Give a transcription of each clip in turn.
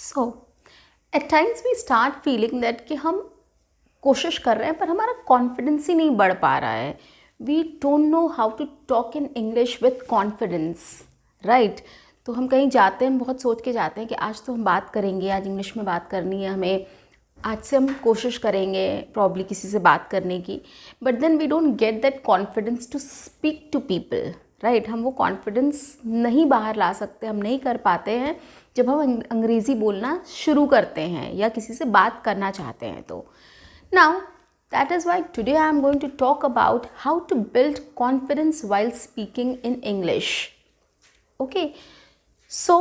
So at times we start feeling that कि हम कोशिश कर रहे हैं पर हमारा कॉन्फिडेंस ही नहीं बढ़ पा रहा है. We don't know how to talk in English with confidence, right. तो हम कहीं जाते हैं, हम बहुत सोच के जाते हैं कि आज तो हम बात करेंगे, आज इंग्लिश में बात करनी है हमें, आज से हम कोशिश करेंगे प्रॉब्ली किसी से बात करने की. But then we don't get that confidence to speak to people, right. हम वो कॉन्फिडेंस नहीं बाहर ला सकते, हम नहीं कर पाते हैं जब हम अंग्रेज़ी बोलना शुरू करते हैं या किसी से बात करना चाहते हैं. तो now that is why today I am going to talk about how to build confidence while speaking in English. Okay, so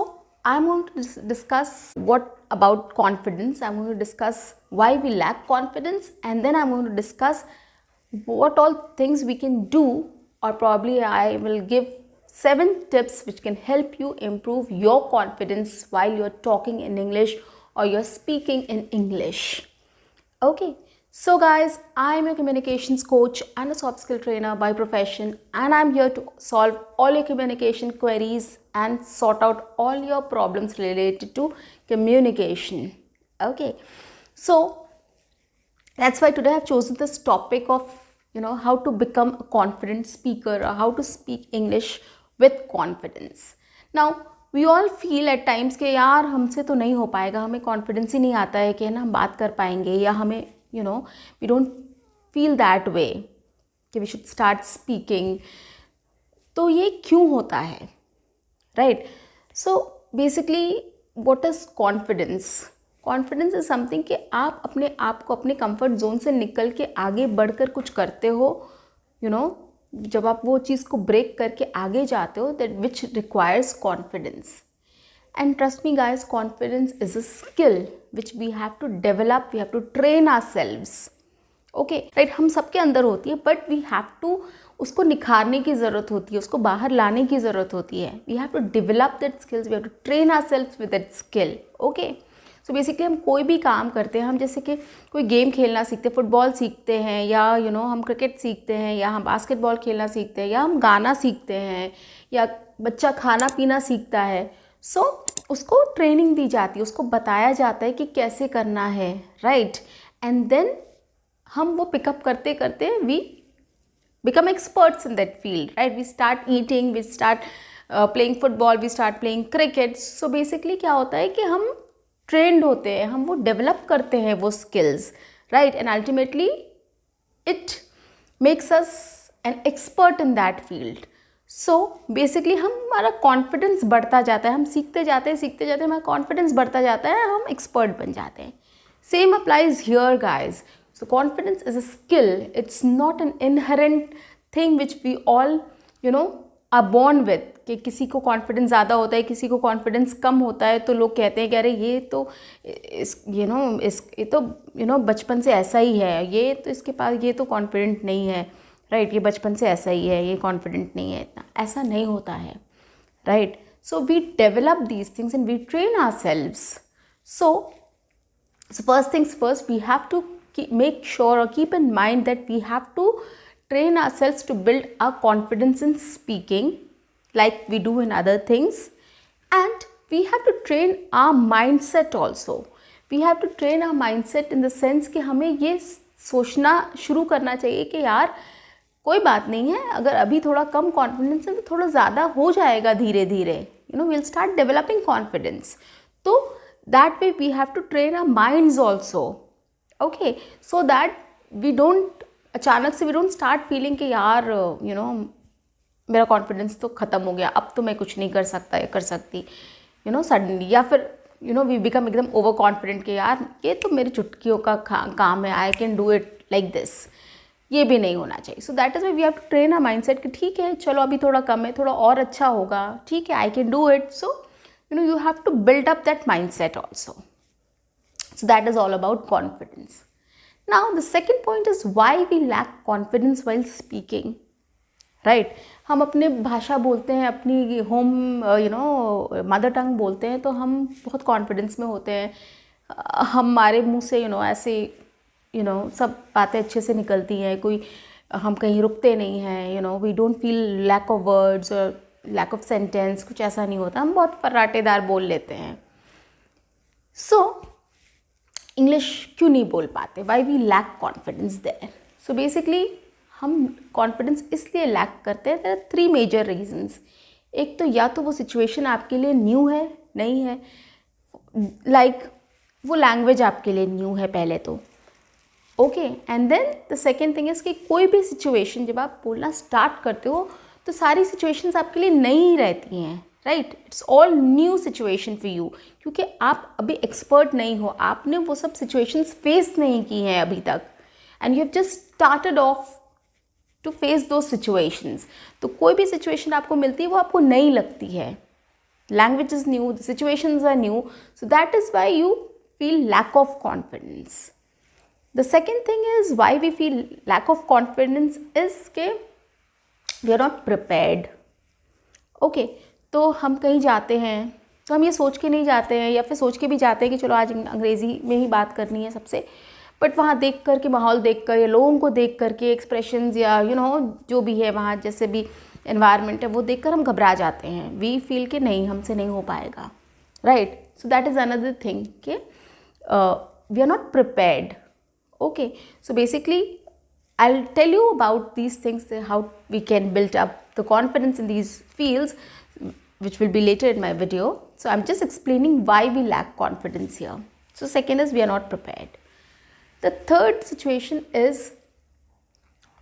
I'm going to discuss what about confidence. I'm going to discuss why we lack confidence, and then I'm going to discuss what all things we can do, or probably I will give 7 tips which can help you improve your confidence while you're talking in English or you're speaking in English. Okay. So guys, I'm a communications coach and a soft skill trainer by profession, and I'm here to solve all your communication queries and sort out all your problems related to communication. Okay, so that's why today I've chosen this topic of how to become a confident speaker or how to speak English with confidence. Now we all feel at times कि यार हमसे तो नहीं हो पाएगा, हमें confidence ही नहीं आता है कि है ना हम बात कर पाएंगे, या हमें we don't feel that way कि we should start speaking. तो ये क्यों होता है, right? So basically what is confidence? Confidence is something कि आप अपने आप को अपने comfort zone से निकल के आगे बढ़कर कुछ करते हो, जब आप वो चीज़ को ब्रेक करके आगे जाते हो, that which requires confidence. And trust me guys, confidence is a skill which we have to develop, we have to train ourselves. Okay, right? हम सबके अंदर होती है, but we have to उसको निखारने की ज़रूरत होती है, उसको बाहर लाने की ज़रूरत होती है. We have to develop that skills, we have to train ourselves with that skill. Okay, so basically हम कोई भी काम करते हैं, हम जैसे कि कोई गेम खेलना सीखते हैं, फुटबॉल सीखते हैं, या हम क्रिकेट सीखते हैं, या हम बास्केटबॉल खेलना सीखते हैं, या हम गाना सीखते हैं, या बच्चा खाना पीना सीखता है. सो उसको ट्रेनिंग दी जाती है, उसको बताया जाता है कि कैसे करना है, राइट. एंड देन हम वो पिकअप करते करते we become experts in that field, right. We start eating, we start playing football, we start playing cricket. So basically क्या होता है कि हम ट्रेंड होते हैं, हम वो डेवलप करते हैं वो skills, right. And ultimately it makes us an expert in that field. So basically हमारा कॉन्फिडेंस बढ़ता जाता है, हम सीखते जाते हैं, हमारा कॉन्फिडेंस बढ़ता जाता है, हम एक्सपर्ट बन जाते हैं. Same applies here guys. So confidence is a skill, it's not an inherent thing which we all are born with. कि किसी को कॉन्फिडेंस ज़्यादा होता है, किसी को कॉन्फिडेंस कम होता है, तो लोग कहते हैं कि अरे ये तो ये तो बचपन से ऐसा ही है, ये तो इसके पास ये तो कॉन्फिडेंट नहीं है, राइट. ये बचपन से ऐसा ही है, ये कॉन्फिडेंट नहीं है इतना. ऐसा नहीं होता है, right. So we develop these things and we train ourselves. So first things first, we have to make sure or keep in mind that we have to train ourselves to build our confidence in speaking like we do in other things, and we have to train our mindset also. We have to train our mindset in the sense कि हमें ये सोचना शुरू करना चाहिए कि यार कोई बात नहीं है, अगर अभी थोड़ा कम कॉन्फिडेंस है तो थोड़ा ज़्यादा हो जाएगा धीरे धीरे, we'll start developing confidence. तो that way we have to train our minds also. Okay, so that we don't अचानक से वी डोंट स्टार्ट फीलिंग कि यार मेरा कॉन्फिडेंस तो ख़त्म हो गया, अब तो मैं कुछ नहीं कर सकता या कर सकती सडनली, या फिर वी बिकम एकदम ओवर कॉन्फिडेंट कि यार ये तो मेरी चुटकियों का काम है, I can do it like this. ये भी नहीं होना चाहिए. So that is why we have to train our mindset कि ठीक है, चलो अभी थोड़ा कम है, थोड़ा और अच्छा होगा, ठीक है, I can do it. So you have to build up that mindset also. So that is all about confidence. Now the second point is why we lack confidence while speaking, right. हम अपने भाषा बोलते हैं, अपनी home mother tongue बोलते हैं, तो हम बहुत कॉन्फिडेंस में होते हैं, हमारे मुंह से ऐसे सब बातें अच्छे से निकलती हैं, कोई हम कहीं रुकते नहीं हैं, we don't feel lack of words और लैक ऑफ सेंटेंस, कुछ ऐसा नहीं होता, हम बहुत फर्राटेदार बोल लेते हैं. सो इंग्लिश क्यों नहीं बोल पाते, why we lack confidence there? So basically हम कॉन्फिडेंस इसलिए लैक करते हैं, देयर आर 3 मेजर रीजंस. एक तो या तो वो सिचुएशन आपके लिए न्यू है, नहीं है, लाइक वो लैंग्वेज आपके लिए न्यू है पहले तो, okay. And then the second thing is कि कोई भी सिचुएशन जब आप बोलना स्टार्ट करते हो तो सारी सिचुएशंस आपके लिए नई ही रहती हैं, right? It's all new situation for you, क्योंकि आप अभी एक्सपर्ट नहीं हो, आपने वो सब सिचुएशंस फेस नहीं की हैं अभी तक, and you have just started off to face those situations. तो कोई भी सिचुएशन आपको मिलती है वो आपको नई लगती है. Language is new, the situations are new, so that is why you feel lack of confidence. The second thing is why we feel lack of confidence is कि we are not prepared. Okay, तो हम कहीं जाते हैं तो हम ये सोच के नहीं जाते हैं, या फिर सोच के भी जाते हैं कि चलो आज अंग्रेज़ी में ही बात करनी है सबसे, बट वहाँ देख कर के, माहौल देख कर या लोगों को देख कर के, एक्सप्रेशंस या जो भी है वहाँ जैसे भी एनवायरनमेंट है वो देख कर हम घबरा जाते हैं. वी फील कि नहीं, हमसे नहीं हो पाएगा, right? So that is another thing कि we are not prepared. Okay, so basically I'll tell you about these things, how we can build up the confidence in these fields, which will be later in my video. So I'm just explaining why we lack confidence here. So second is we are not prepared. The third situation is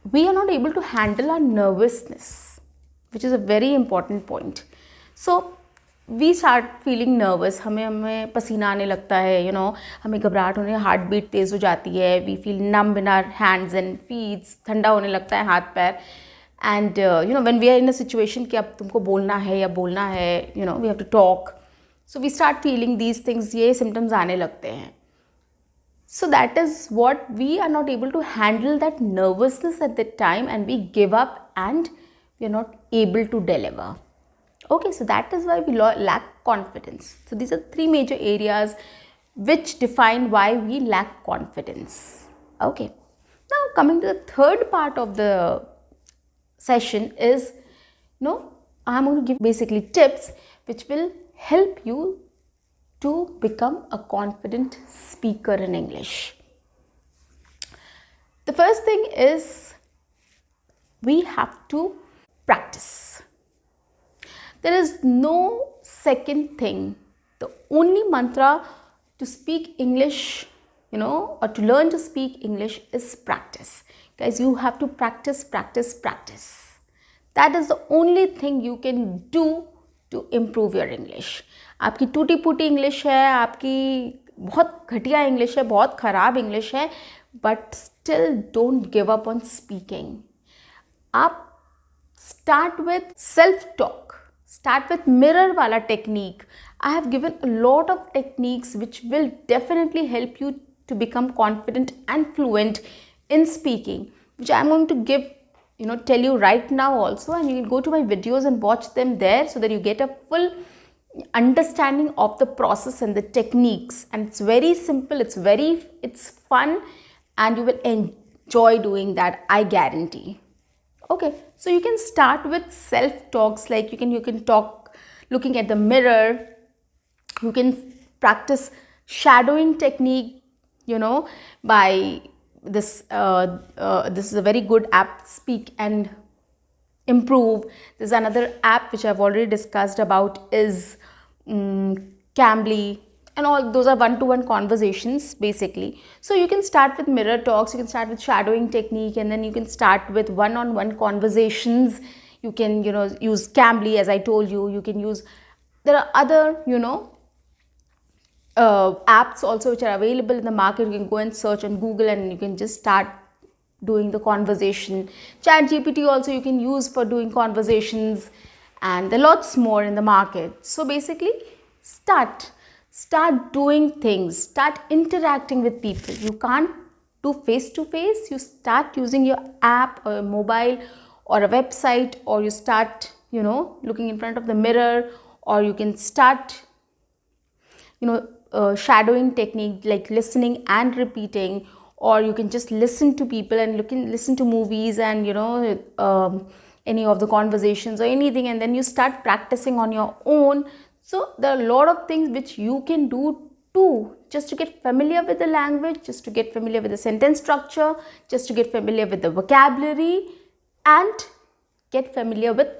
we are not able to handle our nervousness, which is a very important point. So we start feeling nervous, हमें पसीना आने लगता है, हमें घबराहट होने, heart beat तेज़ हो जाती है, we feel numb in our hands and feets, ठंडा होने लगता है हाथ पैर. And when we are in a situation कि अब तुमको बोलना है या बोलना है, we have to talk, so we start feeling these things, ये सिम्टम्स आने लगते हैं. So that is what we are not able to handle that nervousness at that time, and we give up and we are not able to deliver. Okay, so that is why we lack confidence. So these are 3 major areas which define why we lack confidence. Okay, now coming to the third part of the session is, I'm going to give basically tips which will help you to become a confident speaker in English. The first thing is we have to practice. There is no second thing. The only mantra to speak English, or to learn to speak English is practice. Guys, you have to practice, practice, practice. That is the only thing you can do to improve your English. आपकी टूटी फूटी English है, आपकी बहुत घटिया English है, बहुत ख़राब इंग्लिश है, but still don't give up on speaking. आप start with self-talk. Start with mirror wala technique. I have given a lot of techniques which will definitely help you to become confident and fluent in speaking, which I am going to give, tell you right now also, and you can go to my videos and watch them there so that you get a full understanding of the process and the techniques. And it's very simple, it's fun, and you will enjoy doing that, I guarantee. Okay, so you can start with self-talks, like you can talk looking at the mirror. You can practice shadowing technique, by this. This is a very good app, Speak and Improve. There's another app which I've already discussed about is Cambly. And all those are one-to-one conversations basically. So you can start with mirror talks, you can start with shadowing technique, and then you can start with one-on-one conversations. You can use Cambly, as I told you. You can use, there are other apps also which are available in the market. You can go and search on Google and you can just start doing the conversation. ChatGPT also you can use for doing conversations, and there are lots more in the market. So basically start doing things, start interacting with people. You can't do face to face. You start using your app or your mobile or a website, or you start looking in front of the mirror, or you can start shadowing technique, like listening and repeating, or you can just listen to people and listen to movies and any of the conversations or anything, and then you start practicing on your own. So there are a lot of things which you can do 2, just to get familiar with the language, just to get familiar with the sentence structure, just to get familiar with the vocabulary, and get familiar with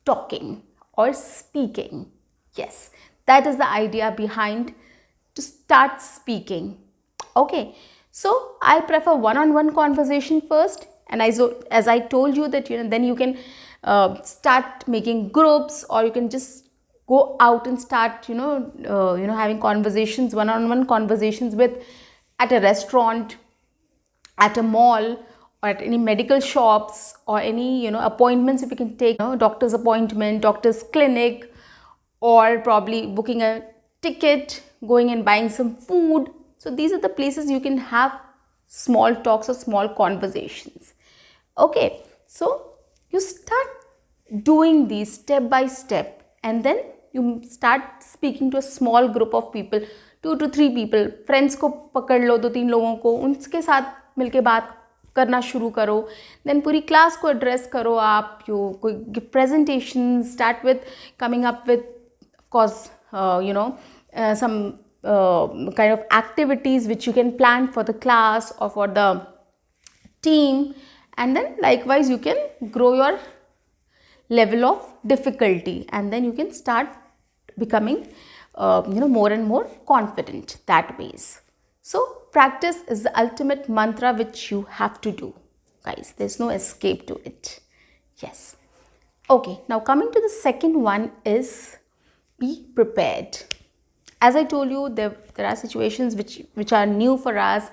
talking or speaking. Yes, that is the idea behind to start speaking. Okay, so I prefer one-on-one conversation first, and as I told you that then you can start making groups, or you can just go out and start having conversations, one-on-one conversations with at a restaurant, at a mall, or at any medical shops, or any appointments. If you can take doctor's appointment, doctor's clinic, or probably booking a ticket, going and buying some food. So these are the places you can have small talks or small conversations. Okay, so you start doing these step by step, and then you start speaking to a small group of people, 2 to 3 people. Friends को पकड़ लो, 2-3 लोगों को, उनके साथ मिलके बात करना शुरू करो. देन पूरी क्लास को एड्रेस करो आप. कोई give presentation, start with coming up with of course some kind of activities which you can plan for the class or for the team, and then likewise you can grow your level of difficulty, and then you can start becoming more and more confident that ways. So practice is the ultimate mantra which you have to do, guys. There's no escape to it. Yes. Okay, now coming to the second one is be prepared. As I told you, there are situations which are new for us,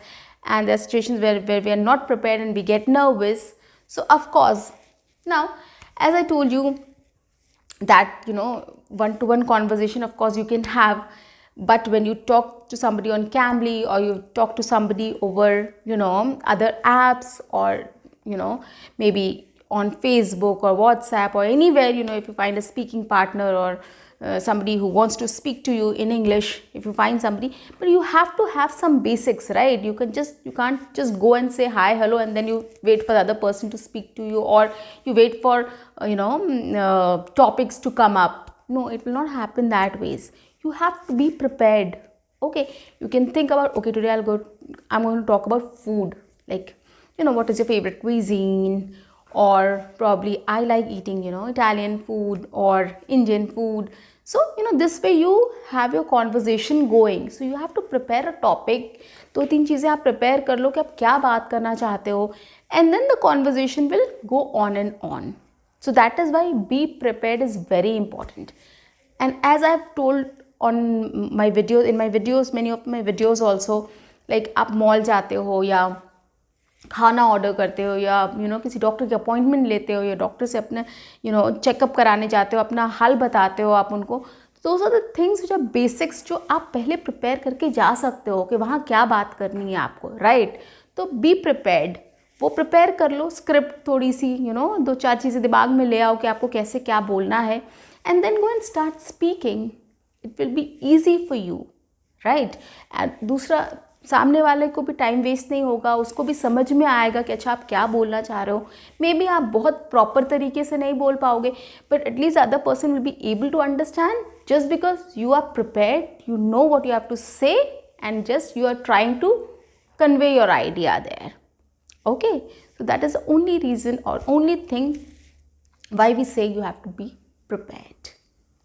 and there are situations where we are not prepared and we get nervous. So of course, now as I told you that one-to-one conversation of course you can have, but when you talk to somebody on Cambly, or you talk to somebody over other apps, or maybe on Facebook or WhatsApp or anywhere, if you find a speaking partner, or somebody who wants to speak to you in English, if you find somebody, but you have to have some basics, right? You can't just go and say hi, hello, and then you wait for the other person to speak to you, or you wait for topics to come up. No, it will not happen that ways. You have to be prepared. Okay, you can think about, okay, today I'm going to talk about food, like what is your favorite cuisine, or probably I like eating Italian food or Indian food. So this way you have your conversation going. So you have to prepare a topic. 2-3 चीज़ें आप prepare कर लो कि आप क्या बात करना चाहते हो, and then the conversation will go on and on. So that is why be prepared is very important. And as I have told on my videos, in my videos, many of my videos also, like आप mall जाते हो, या खाना order करते हो, या किसी doctor की अपॉइंटमेंट लेते हो, या डॉक्टर से अपने चेकअप कराने जाते हो, अपना हाल बताते हो आप उनको. Those are the things which are basics, जो आप पहले प्रिपेयर करके जा सकते हो कि वहाँ क्या बात करनी है आपको, राइट? तो बी प्रिपेयर्ड, वो प्रिपेयर कर लो. स्क्रिप्ट थोड़ी सी 2-4 चीज़ें दिमाग में ले आओ कि आपको कैसे क्या बोलना है, and then go and start speaking. It will be easy for you, right? And दूसरा, सामने वाले को भी टाइम वेस्ट नहीं होगा, उसको भी समझ में आएगा कि अच्छा आप क्या बोलना चाह रहे हो. मे बी आप बहुत प्रॉपर तरीके से नहीं बोल पाओगे, but at least other person will be able to understand, just because you are prepared, you know what you have to say, and just you are trying to convey your idea there. Okay, so that is the only reason or only thing why we say you have to be prepared.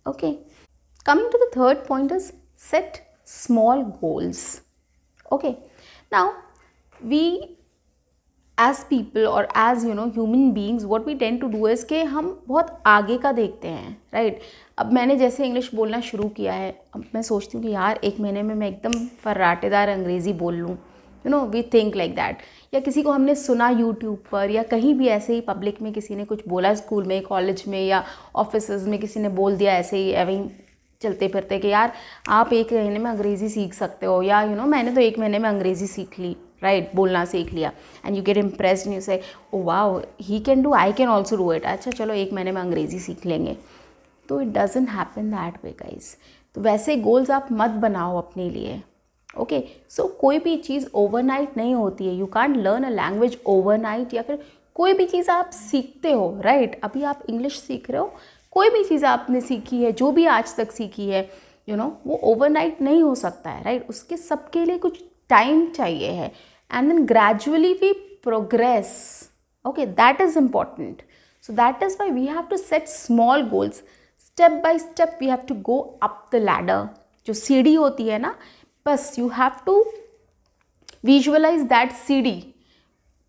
Okay, coming to the third point is set small goals. Okay, now we as people or as human beings, what we tend to do is कि हम बहुत आगे का देखते हैं, right? अब मैंने जैसे इंग्लिश बोलना शुरू किया है, अब मैं सोचती हूँ कि यार 1 महीने में मैं एकदम फर्राटेदार अंग्रेज़ी बोल लूँ, वी थिंक लाइक दैट. या किसी को हमने सुना यूट्यूब पर, या कहीं भी ऐसे ही पब्लिक में किसी ने कुछ बोला, स्कूल में, कॉलेज में, या ऑफिसेज में किसी ने बोल दिया ऐसे ही एवं चलते फिरते कि यार आप 1 महीने में अंग्रेज़ी सीख सकते हो, या मैंने तो 1 महीने में अंग्रेज़ी सीख ली, राइट? बोलना सीख लिया. And you get impressed, you say oh wow he can do, I can also do it. अच्छा चलो 1 महीने में अंग्रेज़ी सीख लेंगे. तो it doesn't happen that way guys. तो वैसे गोल्स आप मत बनाओ अपने लिए. ओके, सो कोई भी चीज़ ओवरनाइट नहीं होती है. You can't learn a language overnight, या फिर कोई भी चीज़ आप सीखते हो, राइट? अभी आप इंग्लिश सीख रहे हो, कोई भी चीज़ आपने सीखी है, जो भी आज तक सीखी है, वो ओवरनाइट नहीं हो सकता है, राइट? उसके सबके लिए कुछ टाइम चाहिए है, and then gradually we progress. Okay, that is important. So that is why we have to set small goals. Step by step we have to go up the ladder. जो सीढ़ी होती है ना, बस you have to visualise that सीढ़ी.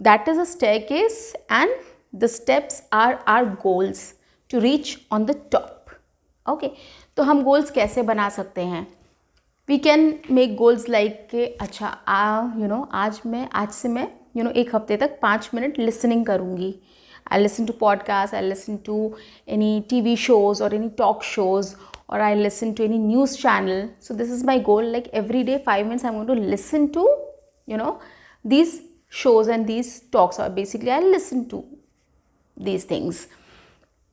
That is a staircase and the steps are our goals to reach on the top. Okay, तो हम goals कैसे बना सकते हैं? We can make goals like कि अच्छा आज से मैं एक हफ्ते तक 5 मिनट लिसनिंग करूँगी. I listen to podcast, I listen to any TV shows or any talk shows, or I listen to any news channel. So this is my goal, like every day 5 minutes I'm going to listen to these shows and these talks, or basically I listen to these things.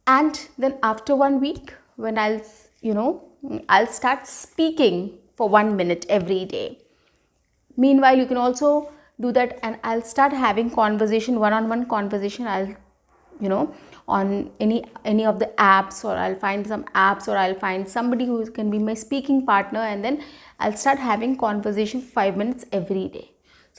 And then after 1 week, when I'll start speaking for 1 minute every day. Meanwhile, you can also do that, and I'll start having conversation, one-on-one conversation. I'll on any of the apps, or I'll find some apps, or I'll find somebody who can be my speaking partner, and then I'll start having conversation for 5 minutes every day.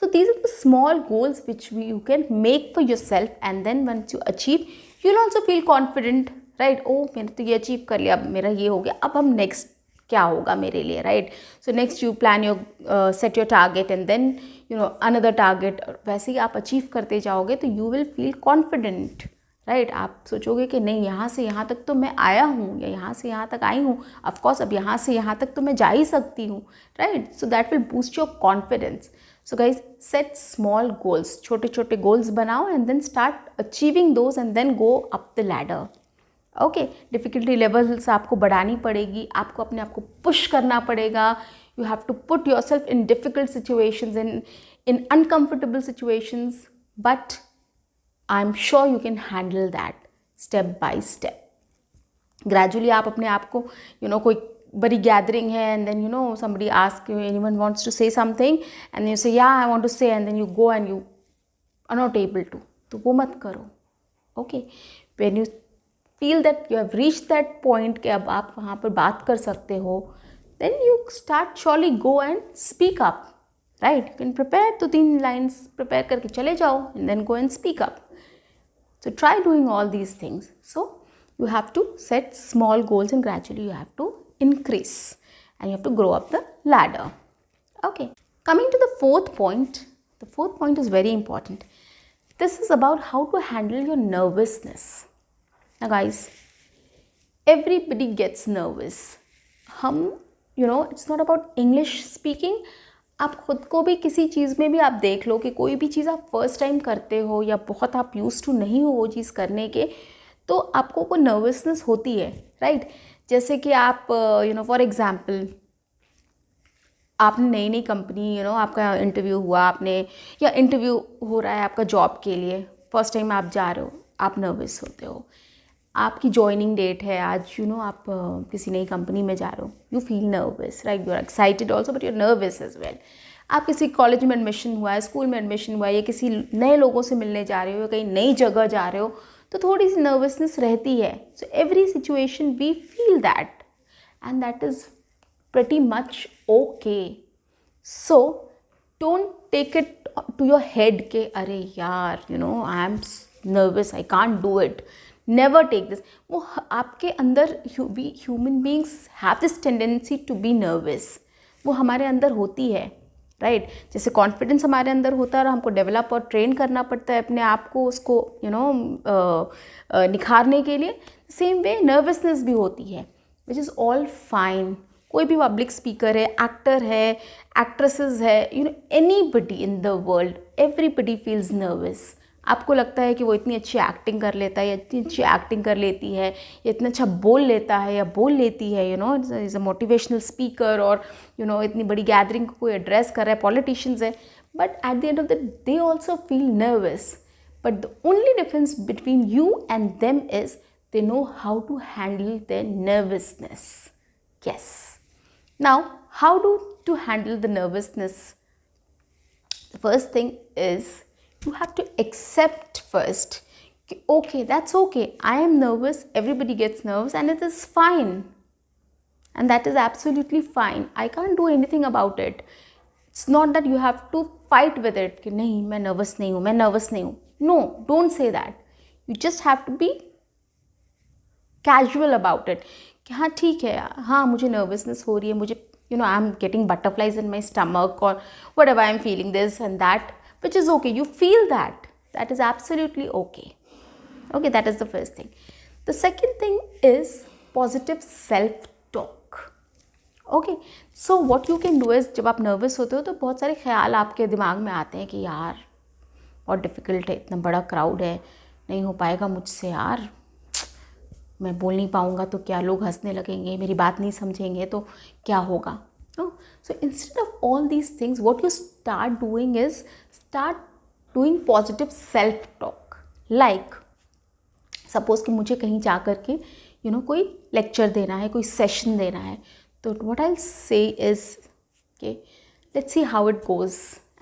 So these are the small goals which you can make for yourself, and then once you achieve, you'll also feel confident, right? Oh, मैंने तो ये achieve कर लिया, अब मेरा ये हो गया, अब हम नेक्स्ट क्या होगा मेरे लिए, right? So next you plan your set your target, and then another target. वैसे ही आप अचीव करते जाओगे तो you will feel confident, right? आप सोचोगे कि नहीं, यहाँ से यहाँ तक तो मैं आया हूँ, या यहाँ से यहाँ तक आई हूँ, ऑफकोर्स अब यहाँ से यहाँ तक तो मैं जा ही सकती हूँ, right? So that will boost your confidence. So guys, set small goals, छोटे छोटे गोल्स बनाओ, and then start achieving those, and then go up the ladder. Okay, difficulty levels आपको बढ़ानी पड़ेगी, आपको अपने आप को पुश करना पड़ेगा. You have to put your self in difficult situations, in uncomfortable situations, but I am sure you can handle that step by step. Gradually आप अपने आप को कोई बड़ी गैदरिंग है, and then somebody ask you, anyone wants to say something, and you say yeah I want to say, and then you go and you are not able to. तो वो मत करो. Okay, when you feel that you have reached that point कि अब आप वहाँ पर बात कर सकते हो, then you start surely go and speak up, right? You can prepare 2-3 lines prepare करके चले जाओ, and then go and speak up. So try doing all these things. So you have to set small goals, and gradually you have to increase, and you have to grow up the ladder. Okay, coming to the fourth point. The fourth point is very important. This is about how to handle your nervousness. Now guys, everybody gets nervous. हम it's not about English speaking. आप खुद को भी किसी चीज़ में भी आप देख लो कि कोई भी चीज़ आप फर्स्ट टाइम करते हो, या बहुत आप यूज टू नहीं हो वो चीज़ करने के, तो आपको को नर्वसनेस होती है, राइट? जैसे कि आप फॉर एग्जाम्पल, आपने नई नई कंपनी आपका इंटरव्यू हुआ, आपने या इंटरव्यू हो रहा है आपका जॉब के लिए, फर्स्ट टाइम आप जा रहे हो, आप नर्वस होते हो. आपकी जॉइनिंग डेट है आज, आप किसी नई कंपनी में जा रहे हो, you feel nervous, right? You are excited also, but you are nervous as well. आप किसी कॉलेज में एडमिशन हुआ है, स्कूल में एडमिशन हुआ है, या किसी नए लोगों से मिलने जा रहे हो, या कहीं नई जगह जा रहे हो, तो थोड़ी सी नर्वसनेस रहती है. So every situation we feel that, and that is pretty much okay. So don't take it to your head के अरे यार I am nervous, I can't do it. Never take this. वो आपके अंदर we human beings have this tendency to be nervous. वो हमारे अंदर होती है, राइट? जैसे कॉन्फिडेंस हमारे अंदर होता है, और हमको डेवलप और ट्रेन करना पड़ता है अपने आप को उसको निखारने के लिए. सेम वे नर्वसनेस भी होती है, विच इज़ ऑल फाइन. कोई भी पब्लिक स्पीकर है, एक्टर है, एक्ट्रेसेस है, anybody in the world, everybody feels nervous. आपको लगता है कि वो इतनी अच्छी एक्टिंग कर लेता है, या इतनी अच्छी एक्टिंग कर लेती है, या इतना अच्छा बोल लेता है या बोल लेती है, इज़ अ मोटिवेशनल स्पीकर, और इतनी बड़ी गैदरिंग को कोई एड्रेस कर रहा है, पॉलिटिशियंस है, but at the end of the day also feel nervous. But the only difference between you and them is they know how to handle their nervousness. Yes. Now, how to handle the nervousness? The first thing is you have to accept first. Okay, that's okay. I am nervous. Everybody gets nervous, and it is fine. and that is absolutely fine. I can't do anything about it. It's not that you have to fight with it कि नहीं मैं nervous नहीं हूँ, मैं nervous नहीं हूँ. No, don't say that. You just have to be casual about it कि हाँ ठीक है, हाँ मुझे nervousness हो रही है, मुझे I'm getting butterflies in my stomach or whatever, I'm feeling this and that, which is okay. You feel that. That is absolutely okay. Okay, that is the first thing. The second thing is positive self-talk. Okay, so what you can do is जब आप nervous होते हो तो बहुत सारे ख्याल आपके दिमाग में आते हैं कि यार बहुत difficult है, इतना बड़ा crowd है, नहीं हो पाएगा मुझसे यार, मैं बोल नहीं पाऊँगा तो क्या लोग हंसने लगेंगे, मेरी बात नहीं समझेंगे तो क्या होगा. So instead of all these things, what you start doing is start doing positive self-talk. Like suppose कि मुझे कहीं जा कर के कोई लेक्चर देना है, कोई सेशन देना है, तो what I will say is के let's see how it goes.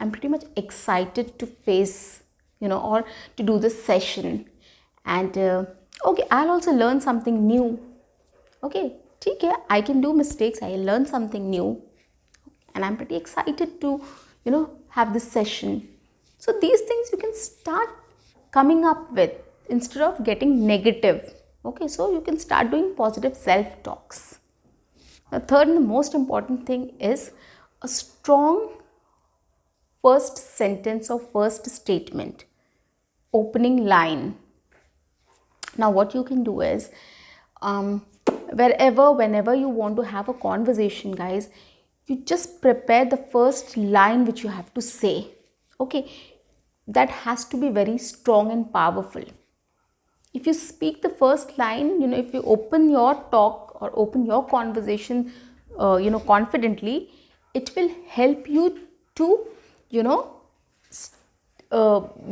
I am pretty much excited to face or to do this session, and okay, I'll also learn something new. Okay, ठीक है, I can do mistakes, I'll learn something new, and I'm pretty excited to have this session. So these things you can start coming up with instead of getting negative. Okay, so you can start doing positive self-talks. The third and the most important thing is a strong first sentence or first statement, opening line. Now what you can do is whenever you want to have a conversation, guys, you just prepare the first line which you have to say. Okay, that has to be very strong and powerful. If you speak the first line, if you open your talk or open your conversation confidently, it will help you to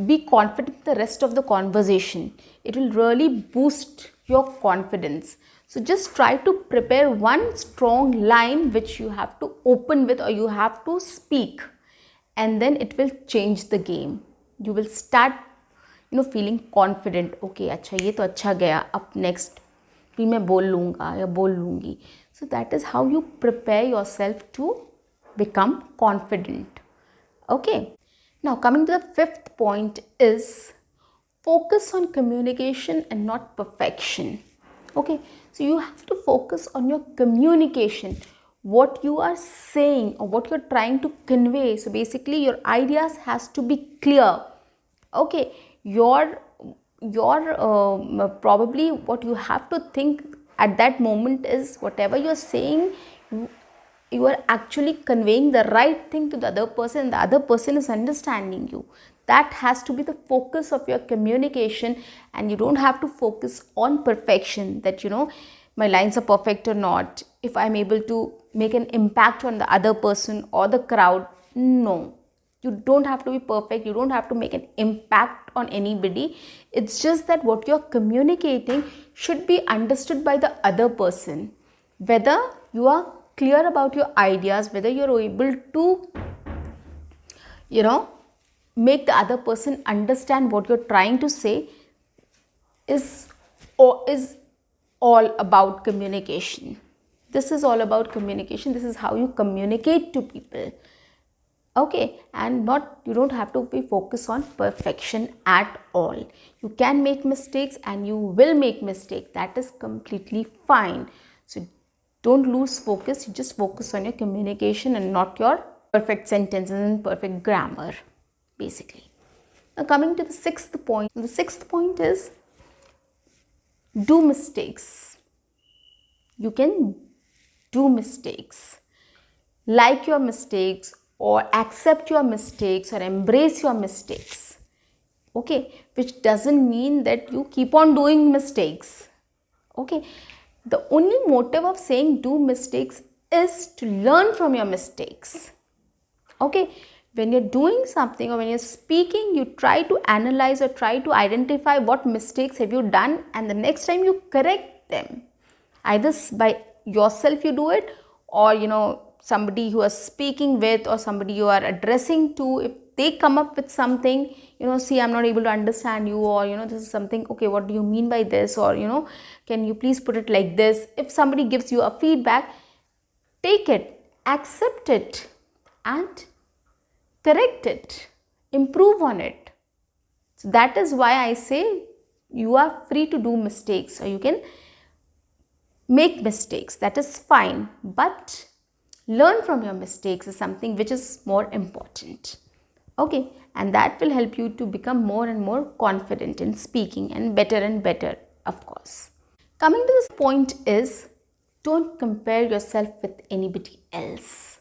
be confident in the rest of the conversation. It will really boost your confidence. So just try to prepare one strong line which you have to open with or you have to speak, and then it will change the game. You will start feeling confident. Okay, अच्छा ये तो अच्छा गया, अब next भी मैं बोल लूँगा या बोल लूँगी. So that is how you prepare yourself to become confident. Okay, now coming to the fifth point is focus on communication and not perfection. Okay, so you have to focus on your communication, what you are saying or what you're trying to convey. So basically your ideas has to be clear. Okay, your probably what you have to think at that moment is whatever you're saying, you are actually conveying the right thing to the other person, the other person is understanding you. That has to be the focus of your communication, and you don't have to focus on perfection, that my lines are perfect or not, if I'm able to make an impact on the other person or the crowd. No, you don't have to be perfect, you don't have to make an impact on anybody. It's just that what you're communicating should be understood by the other person, whether you are clear about your ideas, whether you're able to make the other person understand what you're trying to say, is all about communication. This is all about communication. This is how you communicate to people. Okay, and you don't have to be focused on perfection at all. You can make mistakes and you will make mistakes. That is completely fine. So don't lose focus. You just focus on your communication and not your perfect sentences and perfect grammar, basically. Now coming to the sixth point. The sixth point is do mistakes. You can do mistakes. Like your mistakes, or accept your mistakes, or embrace your mistakes. Okay, which doesn't mean that you keep on doing mistakes. Okay, the only motive of saying do mistakes is to learn from your mistakes. Okay, when you're doing something or when you're speaking, you try to analyze or try to identify what mistakes have you done, and the next time you correct them. Either by yourself you do it, or somebody you are speaking with or somebody you are addressing to, if they come up with something, see, I'm not able to understand you, or this is something, okay, what do you mean by this, or can you please put it like this. If somebody gives you a feedback, take it, accept it, and correct it, improve on it. So that is why I say you are free to do mistakes, or you can make mistakes. That is fine, but learn from your mistakes is something which is more important. Okay, and that will help you to become more and more confident in speaking, and better, of course. Coming to this point is, don't compare yourself with anybody else.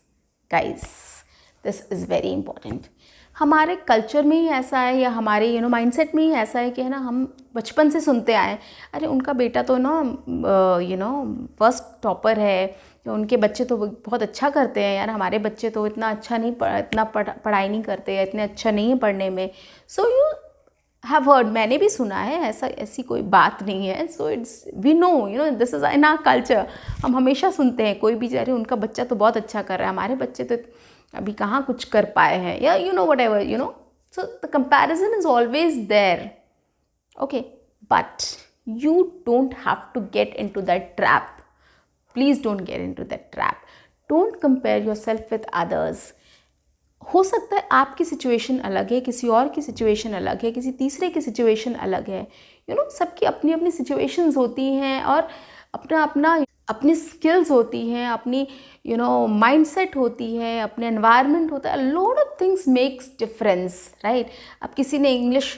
Guys, this is very important. हमारे culture में ही ऐसा है, या हमारे mindset में ही ऐसा है कि है ना, हम बचपन से सुनते आए, अरे उनका बेटा तो ना फर्स्ट टॉपर है, या उनके बच्चे तो बहुत अच्छा करते हैं, यार हमारे बच्चे तो इतना अच्छा नहीं पढ़ाई नहीं करते, या इतने अच्छा नहीं है पढ़ने में. सो यू हैव हर्ड, मैंने भी सुना है, ऐसी कोई बात नहीं है. So it's we know this is in our culture. हम हमेशा सुनते हैं कोई भी, अरे उनका बच्चा तो बहुत अच्छा कर रहा है, हमारे बच्चे तो अभी कहाँ कुछ कर पाए हैं, या whatever. So the comparison is always there. Okay, but you don't have to get into that trap. Please don't get into that trap. Don't compare yourself with others. हो सकता है आपकी सिचुएशन अलग है, किसी और की सिचुएशन अलग है, किसी तीसरे की सिचुएशन अलग है. सबकी अपनी अपनी सिचुएशंस होती हैं, और अपनी स्किल्स होती हैं, अपनी माइंडसेट होती है, अपने एनवायरनमेंट होता है. Lot of things makes difference, right. अब किसी ने इंग्लिश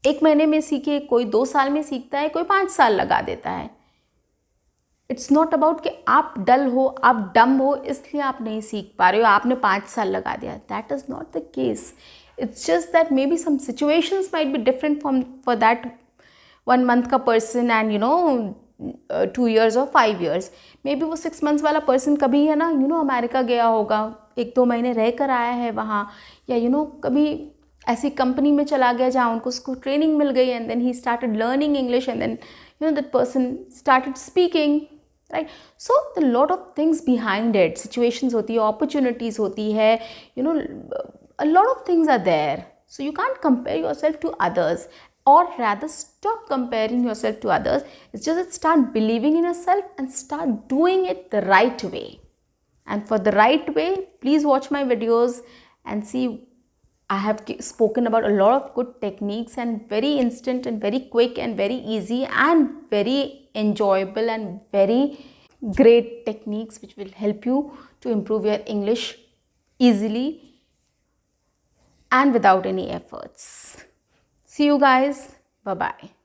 1 महीने में सीखी, कोई 2 साल में सीखता है, कोई 5 साल लगा देता है. इट्स नॉट अबाउट कि आप डल हो, आप डम हो, इसलिए आप नहीं सीख पा रहे हो, आपने 5 साल लगा दिया. That is not the case. It's just that may be some situations might be different for that 1 month का person, and 2 years or 5 years. Maybe वो 6 months वाला पर्सन कभी है ना अमेरिका गया होगा, 1-2 महीने रह कर आया है वहाँ, या कभी ऐसी कंपनी में चला गया जहाँ उसको ट्रेनिंग मिल गई, and then he started learning English, and then that person started speaking, right. So the lot of things behind it, situations होती है, अपॉर्चुनिटीज़ होती है, a lot of things are there. So you can't compare yourself to others, or rather stop comparing yourself to others. It's just that start believing in yourself and start doing it the right way. And for the right way, please watch my videos and see. I have spoken about a lot of good techniques, and very instant and very quick and very easy and very enjoyable and very great techniques which will help you to improve your English easily and without any efforts. See you guys. Bye-bye.